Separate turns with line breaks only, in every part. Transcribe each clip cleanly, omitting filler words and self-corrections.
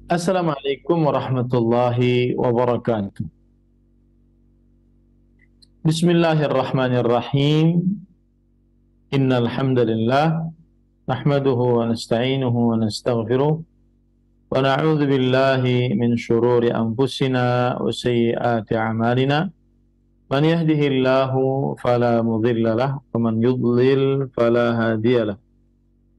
Assalamualaikum warahmatullahi wabarakatuh. Bismillahirrahmanirrahim. Innal hamdalillah nahmaduhu wa nasta'inuhu wa nastaghfiruh wa na'udzu billahi min shururi anfusina wa sayyiati a'malina. Man yahdihillahu fala mudilla lahu wa man yudlil fala hadiya lahu.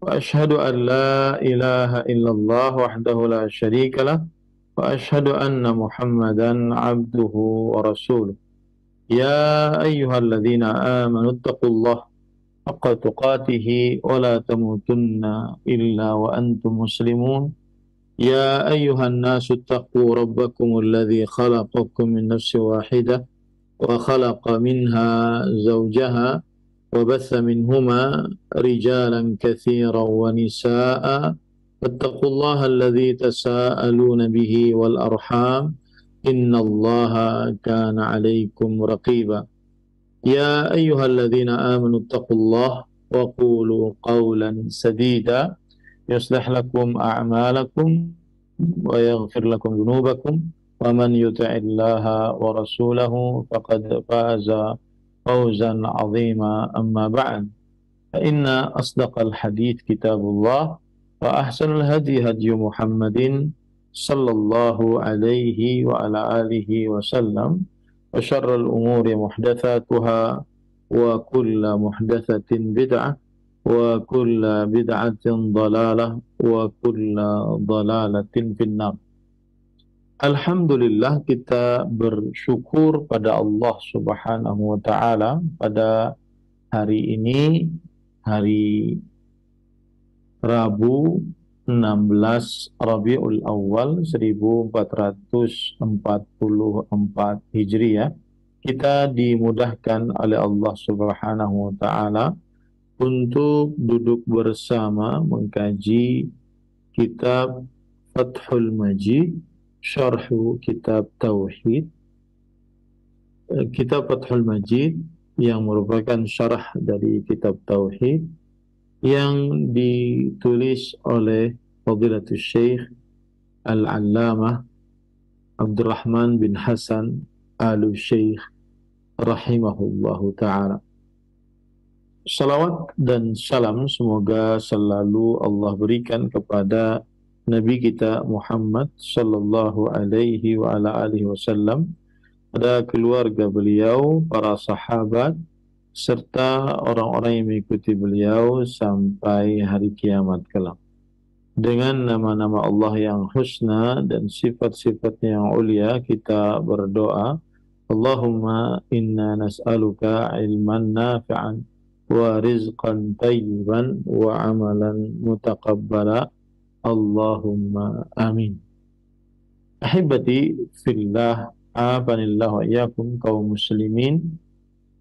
Wa asyhadu an la ilaha illallah wahdahu la syarika lahu wa asyhadu anna Muhammadan 'abduhu wa rasuluh. يا أيها الذين آمنوا اتقوا الله حق تقاته ولا تموتن إلا وأنتم مسلمون. يا أيها الناس اتقوا ربكم الذي خلقكم من نفس واحدة وخلق منها زوجها وبث منهما رجالا كثيرا ونساء فاتقوا الله الذي تساءلون به والأرحام إن الله كان عليكم رقيبا. يا أيها الذين آمنوا اتقوا الله وقولوا قولا سديدا يصلح لكم أعمالكم ويغفر لكم ذنوبكم ومن يطع الله ورسوله فقد فاز فوزا عظيما. أما بعد فإن أصدق الحديث كتاب الله وأحسن الهدي هدي محمد صلى الله عليه وعلى آله وسلم وشر الأمور محدثاتها وكل محدثة بدعة وكل بدعة ضلالة وكل ضلالة في النار. Alhamdulillah, kita bersyukur pada Allah Subhanahu wa taala pada hari ini, hari Rabu 16 Rabiul Awal 1444 Hijriah. Kita dimudahkan oleh Allah Subhanahu wa taala untuk duduk bersama mengkaji kitab Fathul Majid, syarhu kitab Tauhid. Kitab Fathul Majid yang merupakan syarah dari kitab Tauhid yang ditulis oleh Fadilatul Syekh Al-Allamah Abdurrahman bin Hasan Al-Syekh rahimahullahu ta'ala. Salawat dan salam semoga selalu Allah berikan kepada Nabi kita Muhammad sallallahu alaihi wa ala alihi wasallam, pada keluarga beliau, para sahabat, serta orang-orang yang mengikuti beliau sampai hari kiamat kelak. Dengan nama-nama Allah yang husna dan sifat-sifatnya yang ulia, kita berdoa, Allahumma inna nas'aluka ilman nafi'an wa rizqan tayyiban wa amalan mutaqabbala. Allahumma amin. Ahibati fillah, afanillah wa iyyakum kaum muslimin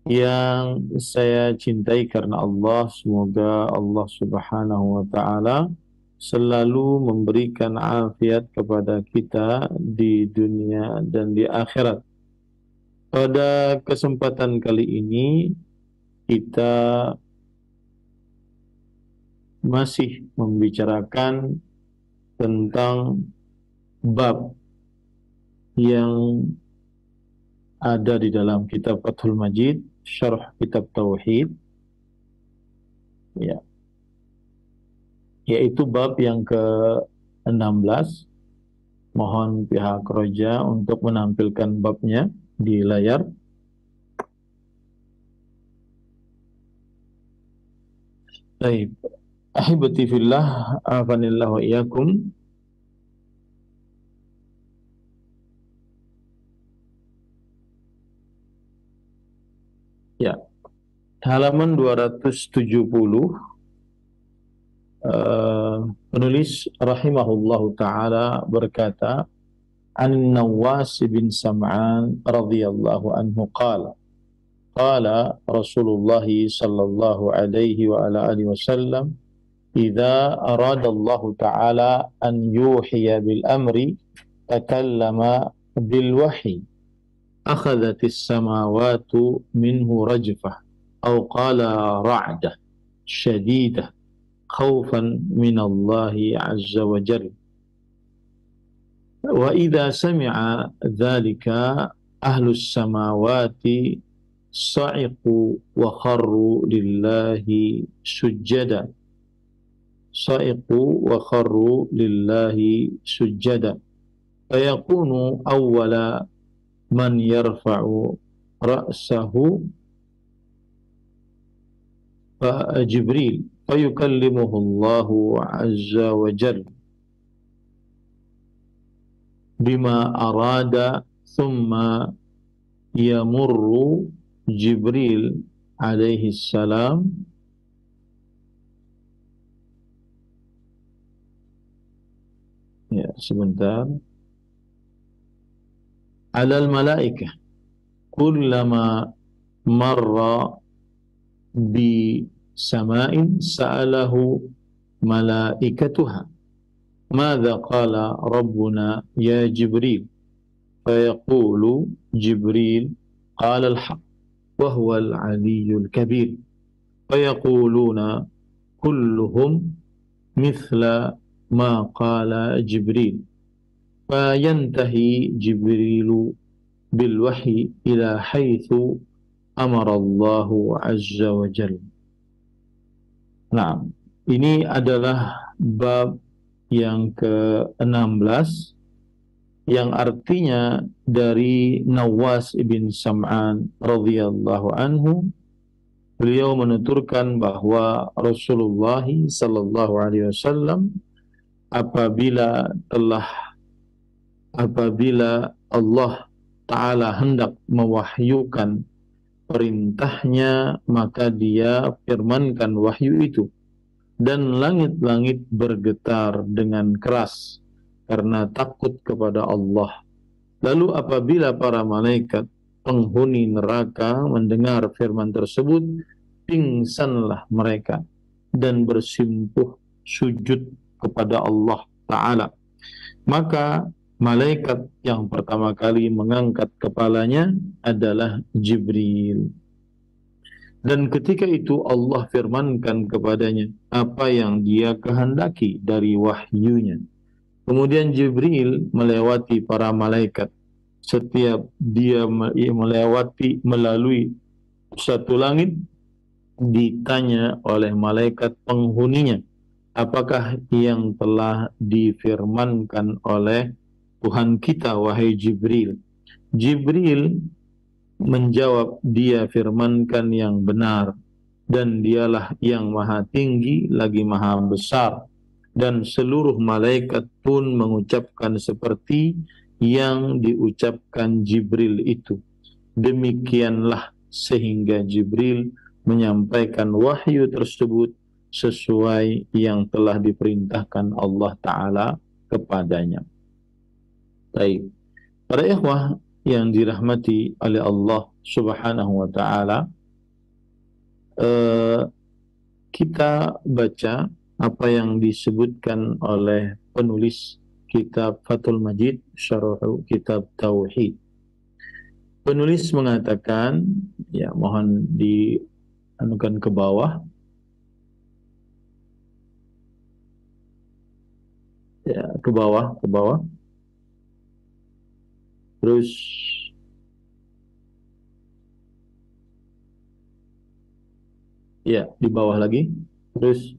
yang saya cintai karena Allah. Semoga Allah Subhanahu wa taala selalu memberikan afiat kepada kita di dunia dan di akhirat. Pada kesempatan kali ini kita masih membicarakan tentang bab yang ada di dalam kitab Fathul Majid, syarh kitab Tauhid, ya, yaitu bab yang ke-16. Mohon pihak Roja untuk menampilkan babnya di layar. Baik, ahibati fillah, afanillah wa iyyakum. Ya, halaman 270, penulis rahimahullahu taala berkata, An Nawas bin Sam'an radhiyallahu anhu qala Rasulullah sallallahu alaihi wa ala alihi wasallam, idza arada Allah taala an yuhiya bil amri takallama bil wahyi akhadhatis samawati minhu rajfah aw qala ra'dah syadidah khawfan min Allah azza wa jalla. Wa idza sami'a dzalika ahlus samawati sa'iqu wa kharru lillahi sujjada. Sa'iqu wa kharru lillahi sujjada. Fayakunu awwala man yarfa'u ra'sahu fa Jibril fayukallimuhu Allahu azza wa jalla bima arada thumma yamurru Jibril alaihi salam ya sebentar alal malaikah kullama marra bi sama'in sa'alahu malaikatuha madza qala rabbuna ya Jibril fayaqulu Jibril qala al-haq wa huwa al-aliyyul kabir fayaquluna kulluhum mithla ma qala Jibril fayantahi Jibrilu bil wahyi ila haitsu amara Allahu azza wa jalla. Nah, ini adalah bab yang ke-16 yang artinya dari Nawas ibn Sam'an radhiyallahu anhu, beliau menuturkan bahwa Rasulullah sallallahu alaihi wasallam apabila Allah Ta'ala hendak mewahyukan perintahnya, maka dia firmankan wahyu itu dan langit-langit bergetar dengan keras karena takut kepada Allah. Lalu apabila para malaikat penghuni neraka mendengar firman tersebut, pingsanlah mereka dan bersimpuh sujud kepada Allah Ta'ala. Maka malaikat yang pertama kali mengangkat kepalanya adalah Jibril. Dan ketika itu Allah firmankan kepadanya apa yang dia kehendaki dari wahyunya. Kemudian Jibril melewati para malaikat. Setiap dia melalui satu langit, ditanya oleh malaikat penghuninya, apakah yang telah difirmankan oleh Tuhan kita, wahai Jibril? Jibril menjawab, dia firmankan yang benar, dan dialah yang maha tinggi lagi maha besar. Dan seluruh malaikat pun mengucapkan seperti yang diucapkan Jibril itu. Demikianlah sehingga Jibril menyampaikan wahyu tersebut sesuai yang telah diperintahkan Allah Ta'ala kepadanya. Baik, para ikhwah yang dirahmati oleh Allah Subhanahu wa Ta'ala, kita baca apa yang disebutkan oleh penulis kitab Fathul Majid Syarah Kitab Tauhid. Penulis mengatakan, ya mohon dianukan ke bawah, ya ke bawah. Terus ya di bawah lagi. Terus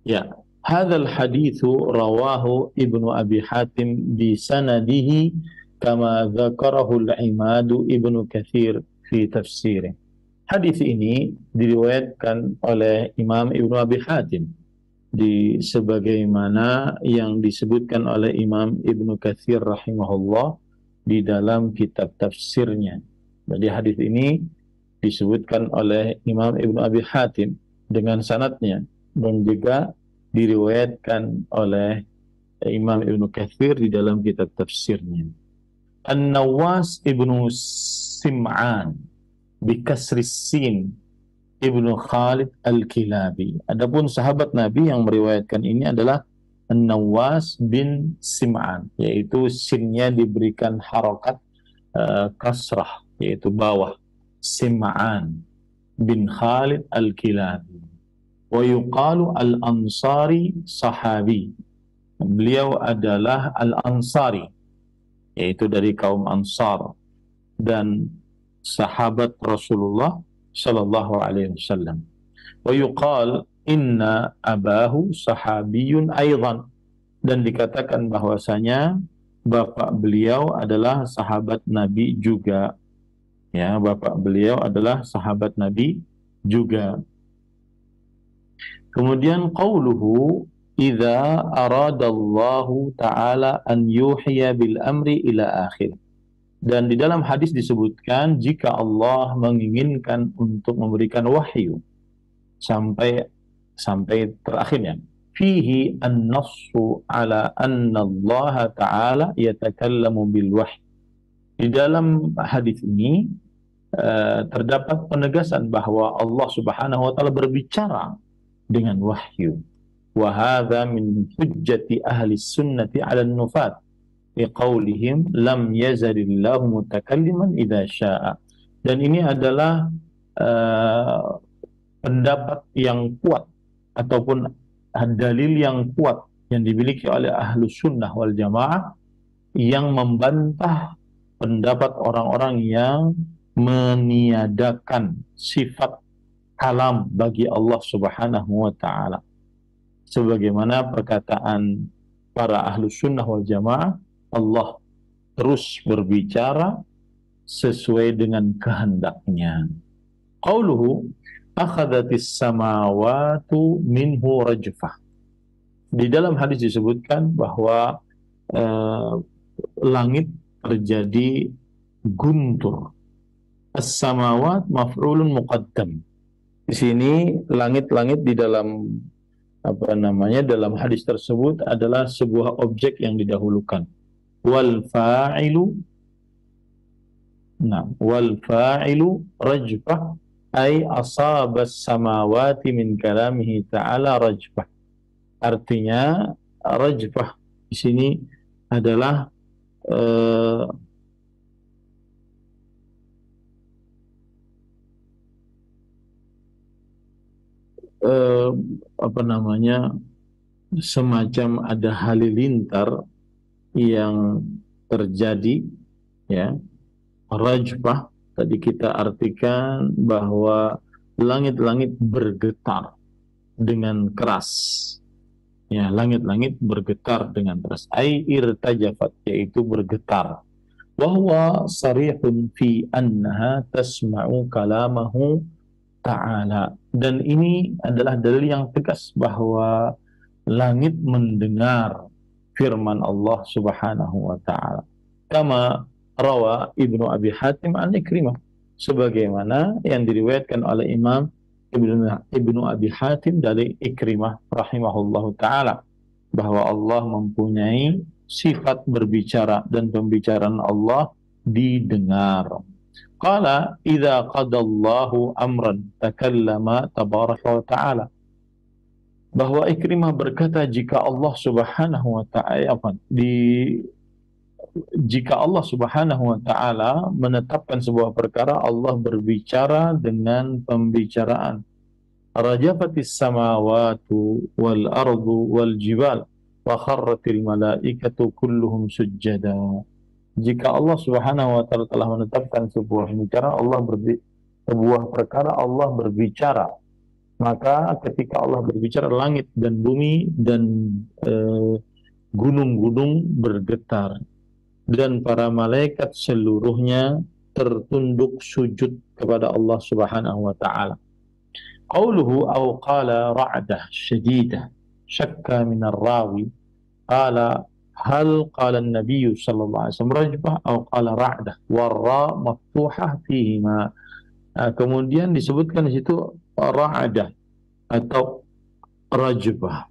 ya, hadzal haditsu rawahu Ibnu Abi Hatim bi sanadihi kama dzakarahu al-Imad Ibnu Katsir fi tafsirih. Hadis ini diriwayatkan oleh Imam Ibnu Abi Hatim di sebagaimana yang disebutkan oleh Imam Ibnu Katsir rahimahullah di dalam kitab tafsirnya. Jadi hadis ini disebutkan oleh Imam Ibnu Abi Hatim dengan sanadnya, dan juga diriwayatkan oleh Imam Ibnu Katsir di dalam kitab tafsirnya. An-Nawas ibnu Sim'an bikasris sin ibnu Khalid al-Kilabi. Adapun sahabat Nabi yang meriwayatkan ini adalah An-Nawas bin Sim'an, yaitu sinnya diberikan harokat kasrah, yaitu bawah. Sim'an bin Khalid al-Kilabi. Wa yuqalu al-Ansari sahabi. Beliau adalah Al-Ansari, yaitu dari kaum Ansar dan sahabat Rasulullah sallallahu alaihi wasallam. Wa yuqal inna abahu sahabiyun aidan, dan dikatakan bahwasanya bapak beliau adalah sahabat Nabi juga. Ya, bapak beliau adalah sahabat Nabi juga. Kemudian qauluhu idza aradallahu ta'ala an yuhiya bil amri ila akhir. Dan di dalam hadis disebutkan jika Allah menginginkan untuk memberikan wahyu sampai terakhirnya. Fihi an-nassu ala anna Allah ta'ala yatakallamu bil wahyi. Di dalam hadis ini terdapat penegasan bahwa Allah Subhanahu wa taala berbicara dengan wahyu. Wa hadza min hujjati ahli sunnati 'ala an-nufat bi qaulihim lam yazalillahu mutakalliman idza syaa. Dan ini adalah pendapat yang kuat ataupun dalil yang kuat yang dimiliki oleh ahlu sunnah wal jamaah yang membantah pendapat orang-orang yang meniadakan sifat kalam bagi Allah Subhanahu wa ta'ala. Sebagaimana perkataan para ahlu sunnah wal jamaah, Allah terus berbicara sesuai dengan kehendaknya. Qauluhu akhadhatis samawatu minhu rajfah. Di dalam hadis disebutkan bahwa langit terjadi guntur. As-samawat maf'ulun muqaddam. Di sini langit-langit di dalam dalam hadis tersebut adalah sebuah objek yang didahulukan. Wal fa'ilu rajfah ay asabas samawati min kalamihi ta'ala rajfah. Artinya rajfah di sini adalah semacam ada halilintar yang terjadi, ya. Rajfah tadi kita artikan bahwa langit-langit bergetar dengan keras. Ya, langit-langit bergetar dengan keras. Ai irtajafat, yaitu bergetar. Wa huwa sarihun fi annaha tasma'u kalamahu ta'ala. Dan ini adalah dalil yang tegas bahwa langit mendengar firman Allah Subhanahu wa ta'ala. Kama rawa Ibnu Abi Hatim an Ikrimah, sebagaimana yang diriwayatkan oleh Imam Ibnu Abi Hatim dari Ikrimah rahimahullahu ta'ala, bahwa Allah mempunyai sifat berbicara dan pembicaraan Allah didengar. Qala idza qadallahu amran takallama tabaraka wa ta'ala, bahwa Ikrimah berkata jika Allah Subhanahu wa ta'ala jika Allah Subhanahu wa ta'ala menetapkan sebuah perkara, Allah berbicara dengan pembicaraan. Rajafatis samawatu wal ardu wal jibal wa kharratil malaikatu kulluhum sujjada. Jika Allah Subhanahu wa ta'ala telah menetapkan sebuah perkara, Allah berbicara. Maka ketika Allah berbicara, langit dan bumi dan gunung-gunung bergetar, dan para malaikat seluruhnya tertunduk sujud kepada Allah Subhanahu wa ta'ala. Qauluhu aw qala ra'dah syadidah syakka min ar-rawi qala hal qala an-nabiy sallallahu alaihi wasallam rajbah aw qala ra'dah war-ra maftuhah fihima. Kemudian disebutkan di situ ra'dah atau rajbah.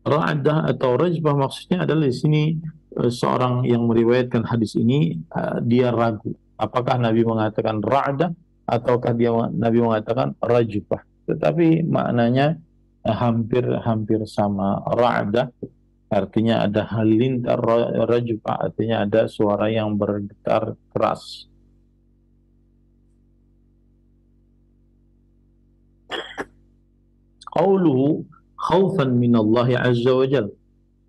Ra'dah atau rajbah maksudnya adalah di sini seorang yang meriwayatkan hadis ini dia ragu apakah Nabi mengatakan ra'dah ataukah Nabi mengatakan rajbah, tetapi maknanya hampir sama. Ra'dah artinya ada halilintar, rajbah artinya ada suara yang bergetar keras. Qauluhu khaufan min Allah azza wa jalla,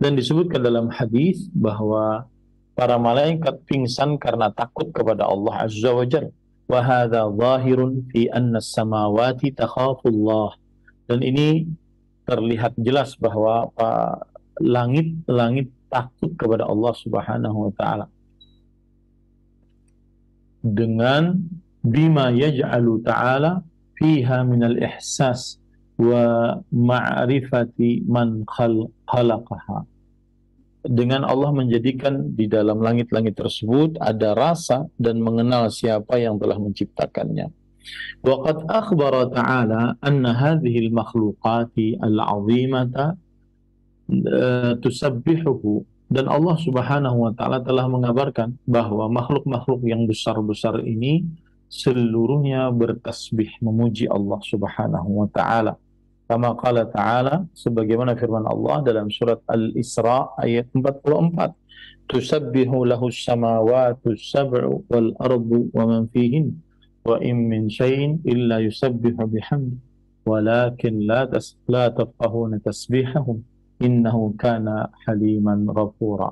Dan disebutkan dalam hadis bahwa para malaikat pingsan karena takut kepada Allah Azza wa Jalla. Wa hadza zahirun fi anna as-samawati takhafullah. Dan ini terlihat jelas bahwa langit-langit takut kepada Allah Subhanahu wa taala dengan bima yaj'alu ta'ala fiha minal ihsas wa ma'rifati man khalaqaha. Dengan Allah menjadikan di dalam langit-langit tersebut ada rasa dan mengenal siapa yang telah menciptakannya. Wa qad akhbara ta'ala anna hadhihi al-makhluqati al-'azimata tusabbihuhu, dan Allah Subhanahu wa taala telah mengabarkan bahwa makhluk-makhluk yang besar-besar ini seluruhnya bertasbih memuji Allah Subhanahu wa taala. Kama qala ta'ala, sebagaimana firman Allah dalam surat Al-Isra ayat 44, tusabbihu lahus samawati sab'u wal ardu wa man fihin wa in min syai'in illa yusabbihu bihamdi walakin la tafqahuna tasbihahum innahu kana haliman ghafura.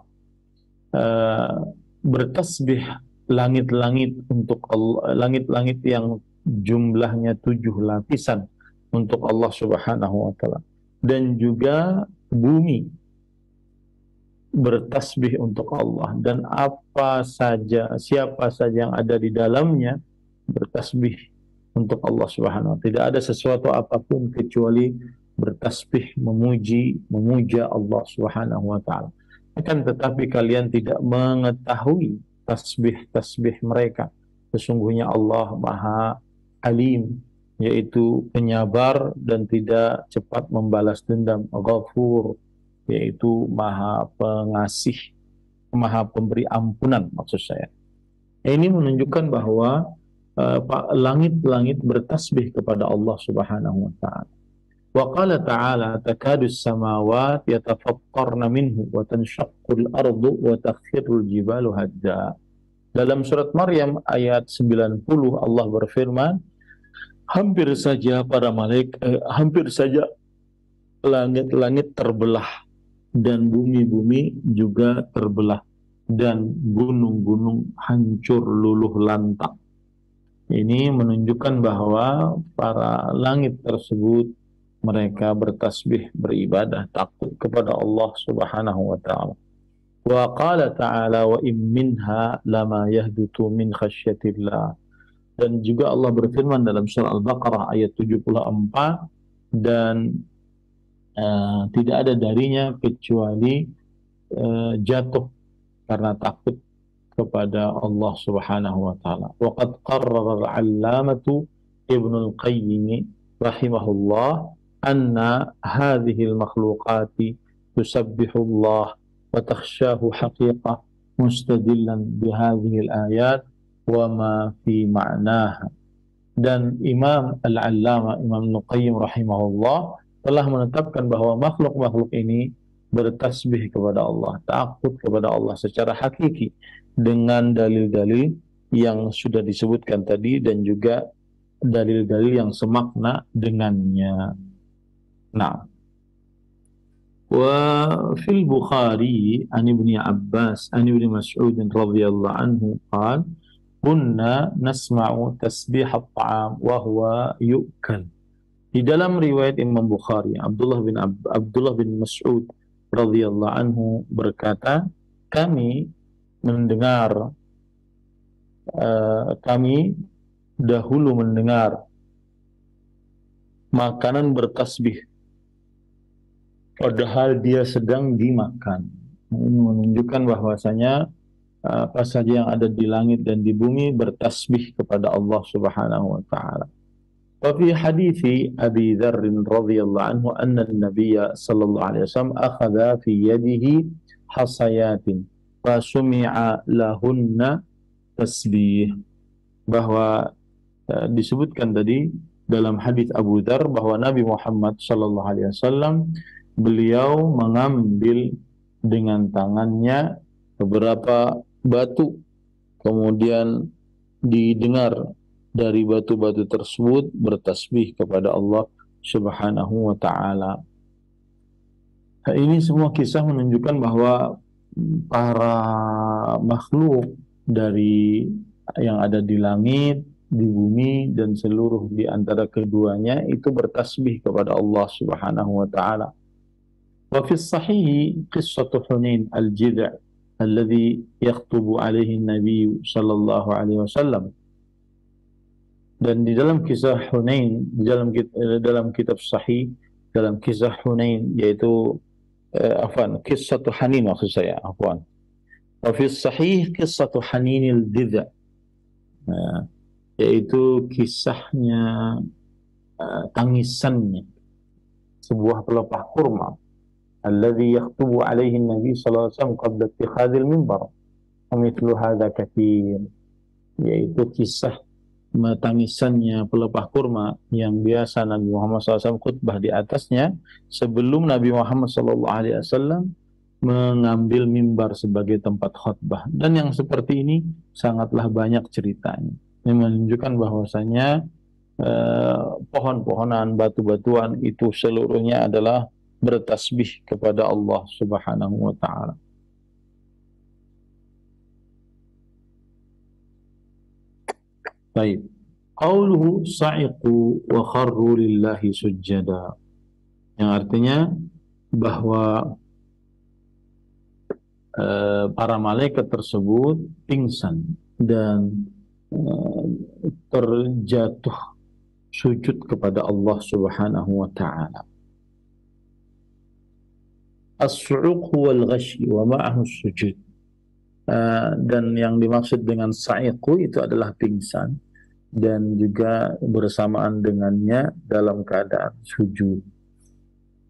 Bertasbih langit-langit untuk Allah, langit-langit yang jumlahnya 7 lapisan untuk Allah Subhanahu wa taala, dan juga bumi bertasbih untuk Allah, dan apa saja, siapa saja yang ada di dalamnya bertasbih untuk Allah Subhanahu wa taala. Tidak ada sesuatu apapun kecuali bertasbih memuja Allah Subhanahu wa taala. Akan tetapi kalian tidak mengetahui tasbih-tasbih mereka. Sesungguhnya Allah Maha Alim, yaitu penyabar dan tidak cepat membalas dendam. Ghafur, yaitu Maha Pengasih, Maha Pemberi ampunan maksud saya. Ini menunjukkan bahwa langit-langit bertasbih kepada Allah Subhanahu wa taala. Wa qala ta'ala takadu as-samawati yatafattarna minhu wa tanshaqqu al-ardu wa takhirru al-jibalu hadda. Dalam surat Maryam ayat 90 Allah berfirman, hampir saja langit-langit terbelah dan bumi-bumi juga terbelah dan gunung-gunung hancur luluh lantak. Ini menunjukkan bahwa para langit tersebut mereka bertasbih, beribadah, takut kepada Allah Subhanahu wa taala. Wa qala ta'ala wa in minha lama yahdutu min khasyatillah. Dan juga Allah berfirman dalam surah Al-Baqarah ayat 74, dan tidak ada darinya kecuali jatuh karena takut kepada Allah Subhanahu wa taala. Wa qad qarrara al-'allamatu Ibnu al-Qayyim rahimahullah anna hadhihi al-makhluqati tusabbihu Allah wa takhshahu haqiqah mustadillan bihadhihi al-ayat wa ma fi ma'naha. Dan Imam Al-Allama Imam Ibnu Qayyim rahimahullah telah menetapkan bahwa makhluk-makhluk ini bertasbih kepada Allah, takut kepada Allah secara hakiki dengan dalil-dalil yang sudah disebutkan tadi dan juga dalil-dalil yang semakna dengannya. Nah, wa fil Bukhari an Ibnu Abbas an Ibnu Mas'ud radhiyallahu anhu qala kunna nasma'u tasbih at-ta'am wa huwa yu'kal. Di dalam riwayat Imam Bukhari, Abdullah bin Mas'ud radhiyallahu anhu berkata, kami dahulu mendengar makanan bertasbih padahal dia sedang dimakan. Ini menunjukkan bahwasanya apa saja yang ada di langit dan di bumi bertasbih kepada Allah Subhanahu wa taala. Wa fi hadithi Abi Dzar radhiyallahu anhu anna an-nabiy sallallahu alaihi wasallam akhadha fi yadihi hasayatin fa sumi'a lahunna tasbih. Bahwa disebutkan tadi dalam hadis Abu Dzar bahwa Nabi Muhammad sallallahu alaihi wasallam beliau mengambil dengan tangannya beberapa batu, kemudian didengar dari batu-batu tersebut bertasbih kepada Allah Subhanahu wa taala. Ini semua kisah menunjukkan bahwa para makhluk dari yang ada di langit, di bumi, dan seluruh di antara keduanya itu bertasbih kepada Allah Subhanahu wa taala. Wa fi sahih qissatu Hunain al-Jidh' alladhi yakhtubu alaihi Nabi sallallahu alaihi wasallam. Dan di dalam kisah Hunain, dalam kitab sahih, dalam kisah Hunain, yaitu afwan, kisah Hanin maksud saya, afwan. Wa fi sahih kisah Haninil Didha, yaitu kisahnya tangisannya sebuah pelepah kurma, alladhi yakhtubu alaihi Nabi sallallahu alaihi wasallam qabla ittikhadil mimbar. Mithlu hadza katsir, yaitu kisah tangisannya pelepah kurma yang biasa Nabi Muhammad SAW khutbah di atasnya sebelum Nabi Muhammad SAW mengambil mimbar sebagai tempat khutbah. Dan yang seperti ini sangatlah banyak ceritanya. Ini menunjukkan bahwasanya pohon-pohonan, batu-batuan itu seluruhnya adalah bertasbih kepada Allah Subhanahu wa taala. Baik. Qauluhu sa'iqu wa kharru lillahi sujjada. Yang artinya bahwa para malaikat tersebut pingsan dan terjatuh sujud kepada Allah Subhanahu wa taala. As-su'uq wal ghashi wa ma'ahu sujud. Dan yang dimaksud dengan sa'iqu itu adalah pingsan dan juga bersamaan dengannya dalam keadaan sujud.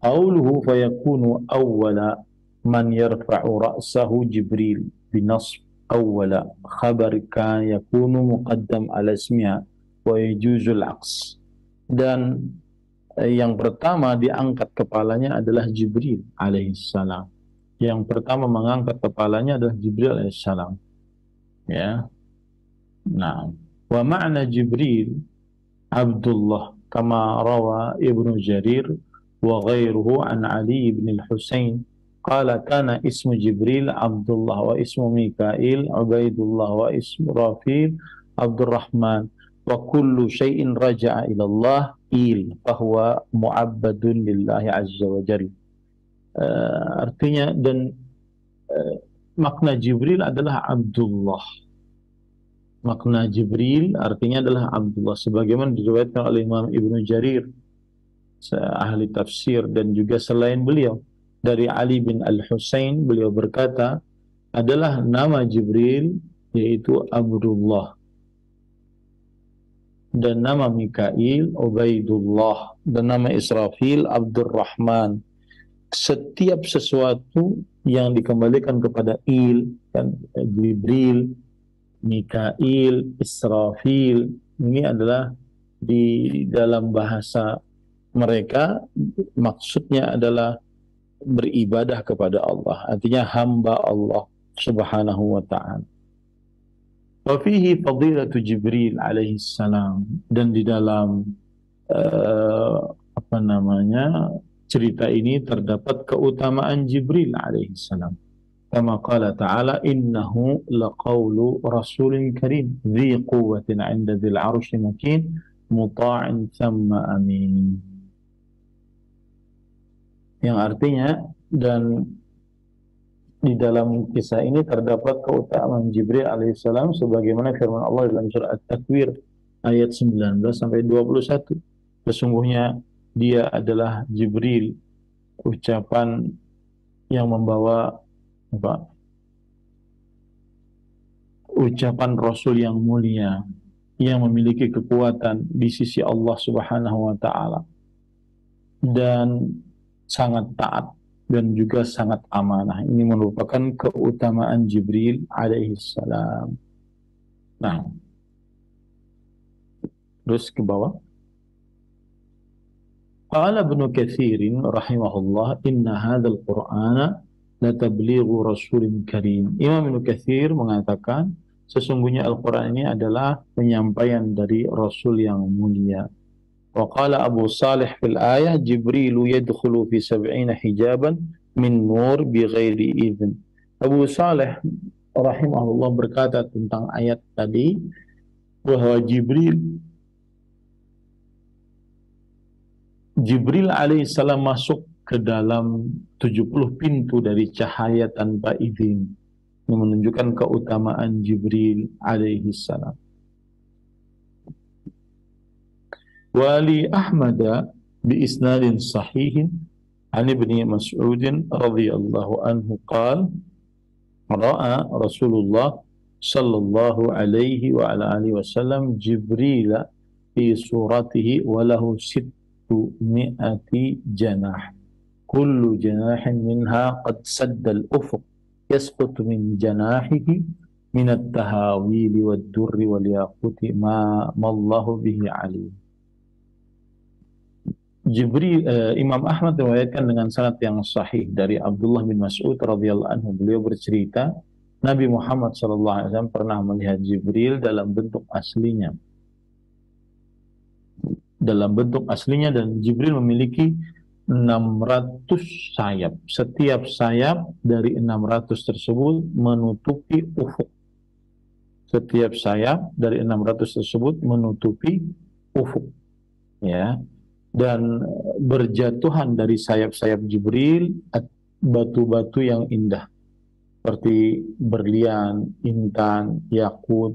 Qauluhu fayakunu awwala man yarfa'u ra'sahu Jibril binasb awwala khabar kan yakunu muqaddam ala ismiha wa yajuzul aqs. Dan yang pertama diangkat kepalanya adalah Jibril alaihissalam. Yang pertama mengangkat kepalanya adalah Jibril alaihissalam. Ya. Nah, wa ma'na Jibril Abdullah kama rawa Ibnu Jarir wa ghairuhu an Ali ibn al-Husain qala kana ismu Jibril Abdullah wa ismu Mikail Ubaidullah wa ismu Rafil Abdurrahman wa kullu syai'in raja'a ila Allah fahuwa mu'abbadun lillahi azza wa jalla. Artinya dan makna Jibril adalah Abdullah. Makna Jibril artinya adalah Abdullah, sebagaimana diriwayatkan oleh Imam Ibnu Jarir, ahli tafsir, dan juga selain beliau dari Ali bin Al-Husain, beliau berkata adalah nama Jibril yaitu Abdullah, dan nama Mikail Ubaidullah, dan nama Israfil Abdurrahman. Setiap sesuatu yang dikembalikan kepada dan Jibril, Mikail, Israfil, ini adalah di dalam bahasa mereka maksudnya adalah beribadah kepada Allah, artinya hamba Allah Subhanahu wa ta'ala. Wa fihi fadilatu Jibril alaihi salam, dan di dalam cerita ini terdapat keutamaan Jibril alaihi salam. Kama qala ta'ala innahu laqawlu rasulin karim dhi quwwatin 'inda dhil 'arsy makin muta'in thumma amin. Yang artinya, dan di dalam kisah ini terdapat keutamaan Jibril alaihissalam sebagaimana firman Allah dalam surah At-Takwir ayat 19 sampai 21. Sesungguhnya dia adalah Jibril, ucapan yang membawa ucapan Rasul yang mulia, yang memiliki kekuatan di sisi Allah Subhanahu wa ta'ala, dan sangat taat dan juga sangat amanah. Ini merupakan keutamaan Jibril alaihissalam. Nah, terus ke bawah. Qala Ibnu Katsir rahimahullah inna hadzal Qur'ana la tablighu rasulin karim. Imam Ibnu Katsir mengatakan sesungguhnya Al-Qur'an ini adalah penyampaian dari Rasul yang mulia. Wa qala Abu Salih fil ayah Jibril yadkhulu fi 70 hijaban min nur bi ghairi idzin. Abu Saleh rahimahullah berkata tentang ayat tadi bahwa Jibril alaihissalam masuk ke dalam 70 pintu dari cahaya tanpa izin, yang menunjukkan keutamaan Jibril alaihissalam. Wali Ahmad bi isnadin sahihin an Ibni Mas'ud radhiyallahu anhu qala ra'a Rasulullah sallallahu alaihi wa ala alihi wasallam Jibril fi suratihi wa lahu sittu mi'ati janah kullu janahin minha qad sadda al-ufuq yasqutu min janahihi min at-tahawil wad-durri wal yaquti ma Allahu bihi alim. Imam Ahmad meriwayatkan dengan sanad yang sahih dari Abdullah bin Mas'ud radhiyallahu anhu. Beliau bercerita, Nabi Muhammad SAW pernah melihat Jibril dalam bentuk aslinya. Dalam bentuk aslinya, dan Jibril memiliki 600 sayap. Setiap sayap dari 600 tersebut menutupi ufuk. Setiap sayap dari 600 tersebut menutupi ufuk. Ya. Dan berjatuhan dari sayap-sayap Jibril batu-batu yang indah seperti berlian, intan, yakut.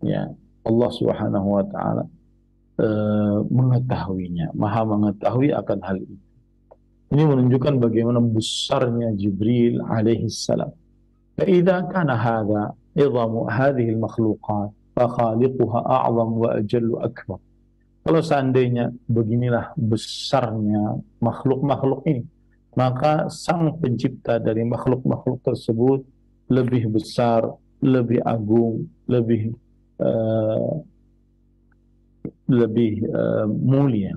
Ya, Allah Subhanahu wa taala mengetahuinya, Maha mengetahui akan hal itu. Ini menunjukkan bagaimana besarnya Jibril alaihi salam. Fa idza kana hadza idhamu hadhihi al-makhluqat fa khaliquha a'zam wa ajallu akbar. Kalau seandainya beginilah besarnya makhluk-makhluk ini, maka sang pencipta dari makhluk-makhluk tersebut lebih besar, lebih agung, lebih mulia.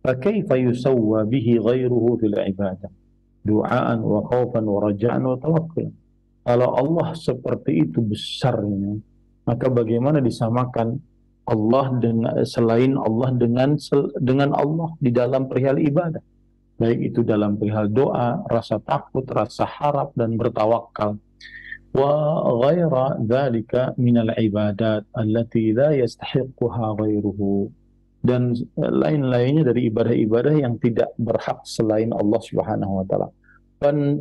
Fakaifa yusawwa bihi ghairuhu fil ibadah du'aan wa khaufan wa raja'an wa tawakkulan. Kalau Allah seperti itu besarnya, maka bagaimana disamakan Allah dengan selain Allah dengan Allah di dalam perihal ibadah, baik itu dalam perihal doa, rasa takut, rasa harap, dan bertawakal. Wa ghaira dzalika minal ibadat allati la yastahiqquha ghairuhu, dan lain-lainnya dari ibadah-ibadah yang tidak berhak selain Allah Subhanahu wa taala.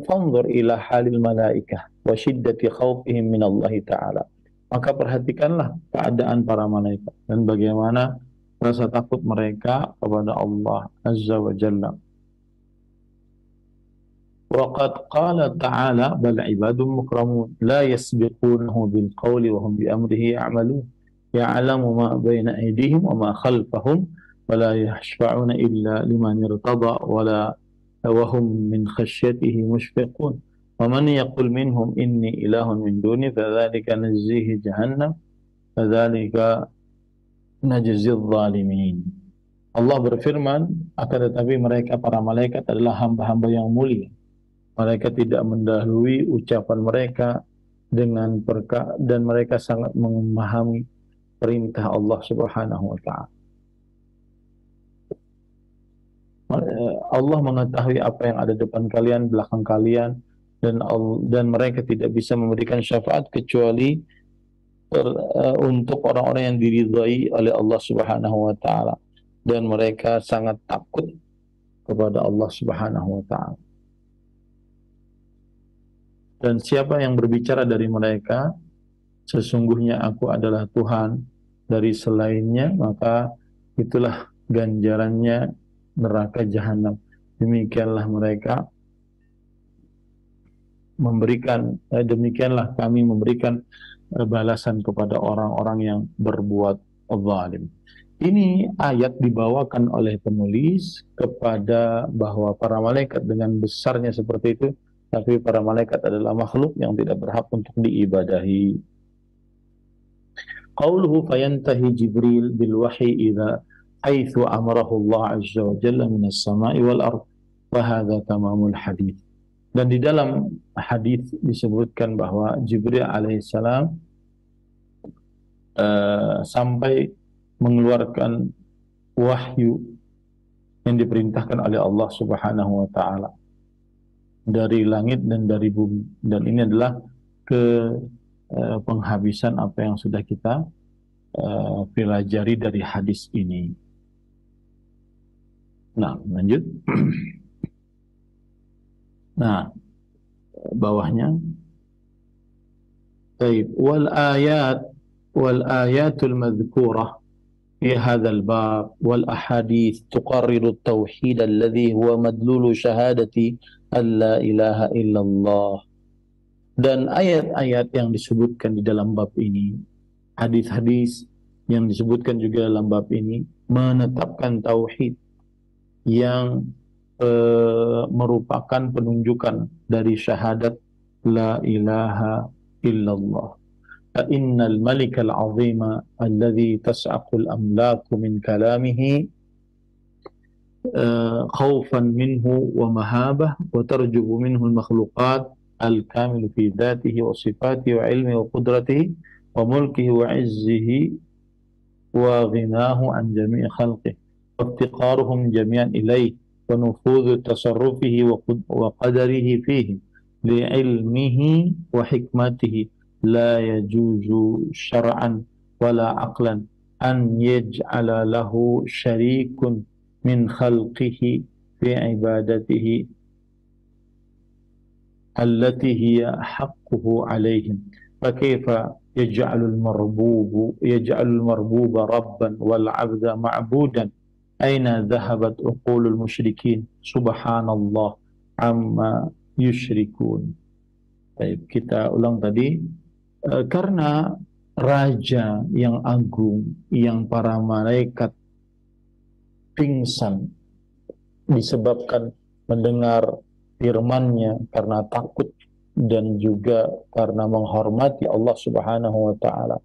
Fanzur ila halil malaikah wa shiddati khaufihim min Allah taala. Maka perhatikanlah keadaan para malaikat dan bagaimana rasa takut mereka kepada Allah Azza wa Jalla. Waqad qala ta'ala bal ibadun mukramun la yasbiqunahu bil qawli wa hum bi amrihi ya'malun ya'lamu ma bayna aydihim wa ma khalfahum wa la yashfa'una illa liman irtada wa hum min khashyatihi mushfiqun. وَمَنْ يَقُلْ مِنْهُمْ إِنِّي إِلَهٌ مِنْ دُونِهِ فَذَلِكَ نَجْزِيهِ جَهَنَّمَ فَذَلِكَ نَجْزِي الظَّالِمِينَ. Allah berfirman, akan tetapi mereka para malaikat adalah hamba-hamba yang mulia. Mereka tidak mendahului ucapan mereka dan mereka sangat memahami perintah Allah Subhanahu wa taala. Allah mengetahui apa yang ada depan kalian, belakang kalian, dan mereka tidak bisa memberikan syafaat kecuali untuk orang-orang yang diridhai oleh Allah Subhanahu wa taala, dan mereka sangat takut kepada Allah Subhanahu wa taala. Dan siapa yang berbicara dari mereka, sesungguhnya aku adalah Tuhan, dari selainnya maka itulah ganjarannya neraka jahanam. Demikianlah mereka demikianlah kami memberikan balasan kepada orang-orang yang berbuat zalim. Ini ayat dibawakan oleh penulis kepada bahwa para malaikat dengan besarnya seperti itu, tapi para malaikat adalah makhluk yang tidak berhak untuk diibadahi. Qauluhu fayantahi Jibril bil wahyi idza haitsu amarahu Allah azza wa jalla min as-sama'i wal ard, wa hadza tamamul hadits. Dan di dalam hadis disebutkan bahwa Jibril alaihissalam sampai mengeluarkan wahyu yang diperintahkan oleh Allah Subhanahu wa taala. dari langit dan dari bumi. Dan ini adalah ke penghabisan apa yang sudah kita pelajari dari hadis ini. Nah, lanjut. Nah, bawahnya. Baik, wal ayatul madhkurah في هذا الباب والأحاديث تقرر التوحيد الذي هو مدلول شهادة أن لا إله إلا الله. Dan ayat-ayat yang disebutkan di dalam bab ini, hadis-hadis yang disebutkan juga dalam bab ini, menetapkan tauhid yang merupakan penunjukan dari syahadat la ilaha illallah. فإن الملك العظيم الذي تسعق الأملاك من كلامه خوفا منه ومهابة وترجب منه المخلوقات الكامل في ذاته وصفاته وعلمه وقدرته وملكه وعزه وغناه عن جميع خلقه وافتقارهم جميعا إليه ونفوذ تصرفه وقدره فيهم لعلمه وحكمته لا يجوز شرعا ولا عقلا أن يجعل له شريك من خلقه في عبادته التي هي حقه عليهم. فكيف يجعل المربوب ربا والعبد معبودا؟ أين ذهبت عقول المشركين؟ سبحان الله عما يشركون. Baik, kita ulang tadi. Karena raja yang agung, yang para malaikat pingsan disebabkan mendengar firman-Nya karena takut dan juga karena menghormati Allah Subhanahu wa taala.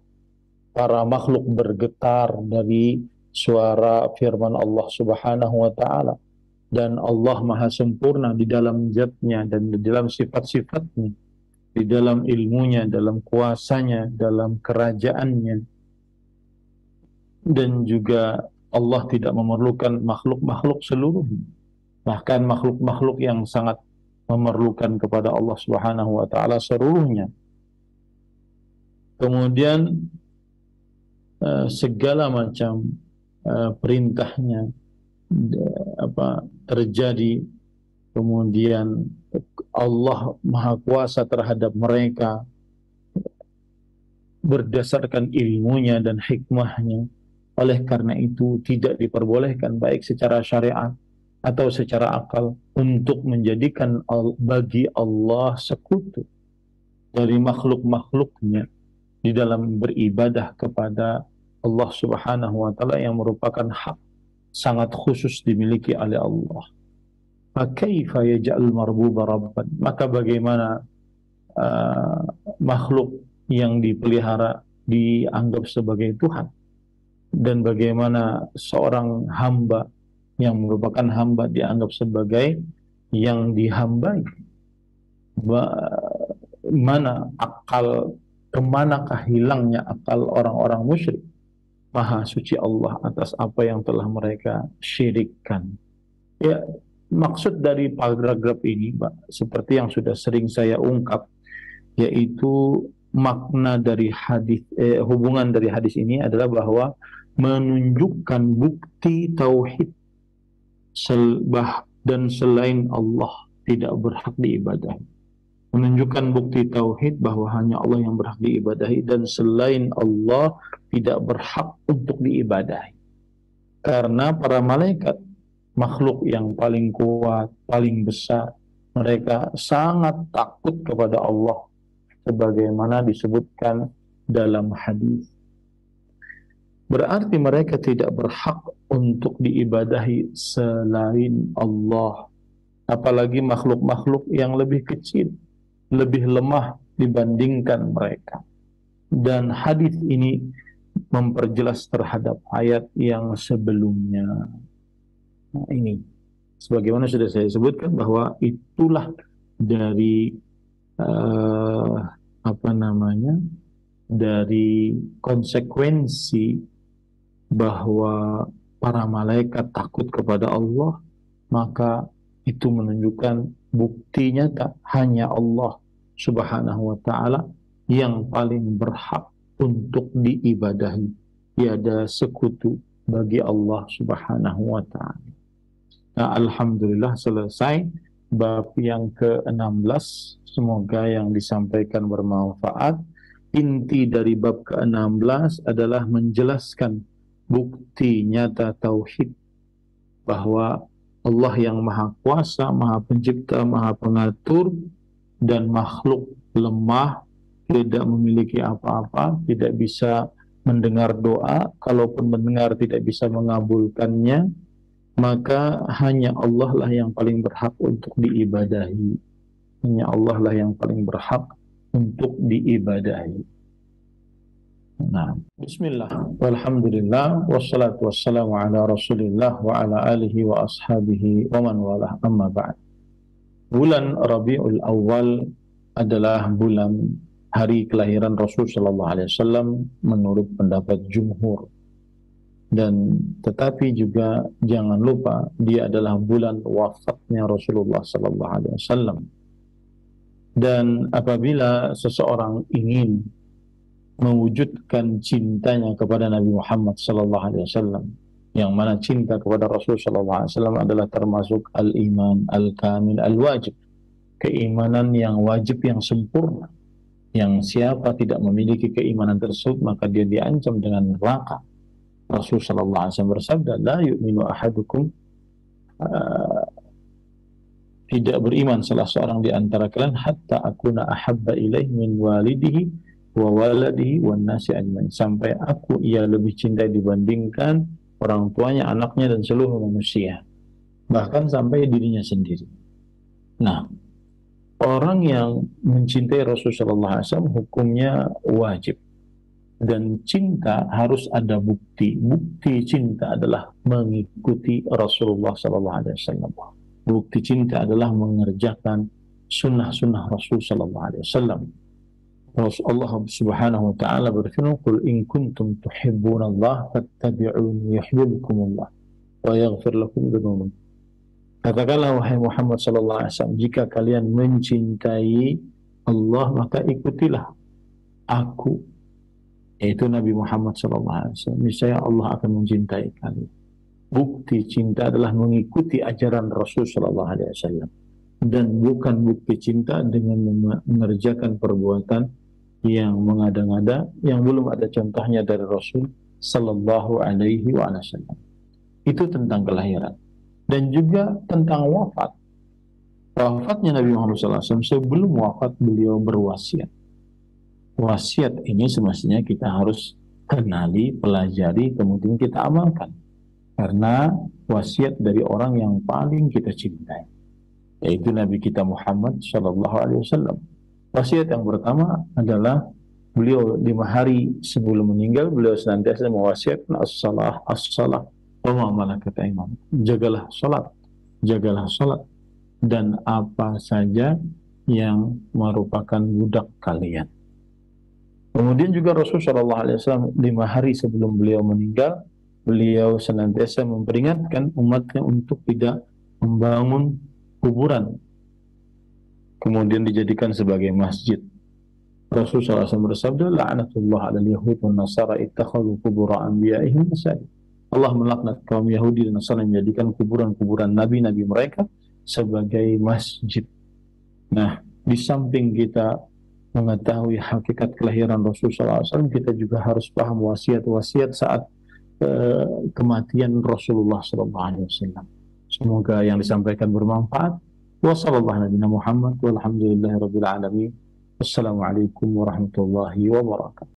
Para makhluk bergetar dari suara firman Allah Subhanahu wa taala, dan Allah Maha sempurna di dalam zat-Nya dan di dalam sifat-sifat-Nya, di dalam ilmunya, dalam kuasanya, dalam kerajaannya. Dan juga Allah tidak memerlukan makhluk-makhluk seluruhnya. Bahkan makhluk-makhluk yang sangat memerlukan kepada Allah Subhanahu wa taala seluruhnya. Kemudian segala macam perintahnya terjadi. Kemudian Allah Maha Kuasa terhadap mereka berdasarkan ilmunya dan hikmahnya. Oleh karena itu tidak diperbolehkan baik secara syariat atau secara akal untuk menjadikan bagi Allah sekutu dari makhluk-makhluknya di dalam beribadah kepada Allah Subhanahu wa taala yang merupakan hak sangat khusus dimiliki oleh Allah. Fakaifa yaj'al marbuba rabban? Maka bagaimana makhluk yang dipelihara dianggap sebagai Tuhan, dan bagaimana seorang hamba yang merupakan hamba dianggap sebagai yang dihambai? Mana akal, kemanakah hilangnya akal orang-orang musyrik? Maha suci Allah atas apa yang telah mereka syirikkan. Ya, maksud dari paragraf ini, Pak, seperti yang sudah sering saya ungkap, yaitu makna dari hadis, hubungan dari hadis ini adalah bahwa menunjukkan bukti tauhid dan selain Allah tidak berhak diibadahi. Menunjukkan bukti tauhid bahwa hanya Allah yang berhak diibadahi dan selain Allah tidak berhak untuk diibadahi. Karena para malaikat, makhluk yang paling kuat, paling besar, mereka sangat takut kepada Allah sebagaimana disebutkan dalam hadis. Berarti mereka tidak berhak untuk diibadahi selain Allah, apalagi makhluk-makhluk yang lebih kecil, lebih lemah dibandingkan mereka. Dan hadis ini memperjelas terhadap ayat yang sebelumnya. Nah, ini sebagaimana sudah saya sebutkan bahwa itulah dari dari konsekuensi bahwa para malaikat takut kepada Allah, maka itu menunjukkan bukti nyata hanya Allah Subhanahu wa Ta'ala yang paling berhak untuk diibadahi. Tiada sekutu bagi Allah Subhanahu wa Ta'ala. Nah, alhamdulillah selesai bab yang ke-16. Semoga yang disampaikan bermanfaat. Inti dari bab ke-16 adalah menjelaskan bukti nyata tauhid, bahwa Allah yang maha kuasa, maha pencipta, maha pengatur, dan makhluk lemah, tidak memiliki apa-apa, tidak bisa mendengar doa, kalaupun mendengar tidak bisa mengabulkannya, maka hanya Allah lah yang paling berhak untuk diibadahi. Hanya Allah lah yang paling berhak untuk diibadahi. Nah, bismillah, walhamdulillah, wassalatu wassalamu ala rasulillah wa ala alihi wa ashabihi wa man walah, amma ba'd. Bulan Rabiul Awal adalah bulan hari kelahiran Rasul sallallahu alaihi wasallam menurut pendapat jumhur. Dan tetapi juga jangan lupa dia adalah bulan wafatnya Rasulullah sallallahu alaihi wasallam. Dan apabila seseorang ingin mewujudkan cintanya kepada Nabi Muhammad sallallahu alaihi wasallam, yang mana cinta kepada Rasul sallallahu alaihi wasallam adalah termasuk al-iman al-kamil al-wajib, keimanan yang wajib yang sempurna, yang siapa tidak memiliki keimanan tersebut maka dia diancam dengan neraka. Rasul sallallahu alaihi wasallam bersabda, la yu'minu ahadukum, tidak beriman salah seorang di antara kalian hatta akuna ahabba ilaihi min walidihi wa waladihi wan nasi ajmain, sampai aku ia lebih cintai dibandingkan orang tuanya, anaknya, dan seluruh manusia, bahkan sampai dirinya sendiri. Nah, orang yang mencintai Rasul sallallahu alaihi wasallam hukumnya wajib. Dan cinta harus ada bukti. Bukti cinta adalah mengikuti Rasulullah sallallahu alaihi wasallam. Bukti cinta adalah mengerjakan sunnah-sunnah Rasul sallallahu alaihi wasallam. Allah Subhanahu wa taala berfirman, "Qul in kuntum tuhibbunallaha fattabi'uni yuhibbukumullah wa yaghfir lakum dzunubakum." Katakanlah wahai Muhammad sallallahu alaihi wasallam, jika kalian mencintai Allah maka ikutilah aku, yaitu Nabi Muhammad SAW. Niscaya Allah akan mencintai kalian. Bukti cinta adalah mengikuti ajaran Rasul SAW, dan bukan bukti cinta dengan mengerjakan perbuatan yang mengada-ngada, yang belum ada contohnya dari Rasul Sallallahu Alaihi Wasallam. Itu tentang kelahiran. Dan juga tentang wafat. Wafatnya Nabi Muhammad SAW, sebelum wafat beliau berwasiat. Wasiat ini semestinya kita harus kenali, pelajari, kemudian kita amalkan. Karena wasiat dari orang yang paling kita cintai, yaitu Nabi kita Muhammad Sallallahu Alaihi Wasallam. Wasiat yang pertama adalah beliau 5 hari sebelum meninggal, beliau senantiasa mewasiatkan as-salah, as-salah, wa ma malakat aymanukum. Jagalah salat, dan apa saja yang merupakan budak kalian. Kemudian juga Rasulullah SAW 5 hari sebelum beliau meninggal, beliau senantiasa memperingatkan umatnya untuk tidak membangun kuburan kemudian dijadikan sebagai masjid. Rasulullah SAW bersabda, la'anatullah 'alal yahud wan nasara ittakhadhu qubur anbiya'ihim masajid. Allah melaknat kaum Yahudi dan Nasrani menjadikan kuburan-kuburan nabi-nabi mereka sebagai masjid. Nah, di samping kita mengetahui hakikat kelahiran Rasulullah SAW, kita juga harus paham wasiat-wasiat saat kematian Rasulullah SAW. Semoga yang disampaikan bermanfaat. Wassalamualaikum warahmatullahi wabarakatuh. Wassalamualaikum warahmatullahi wabarakatuh.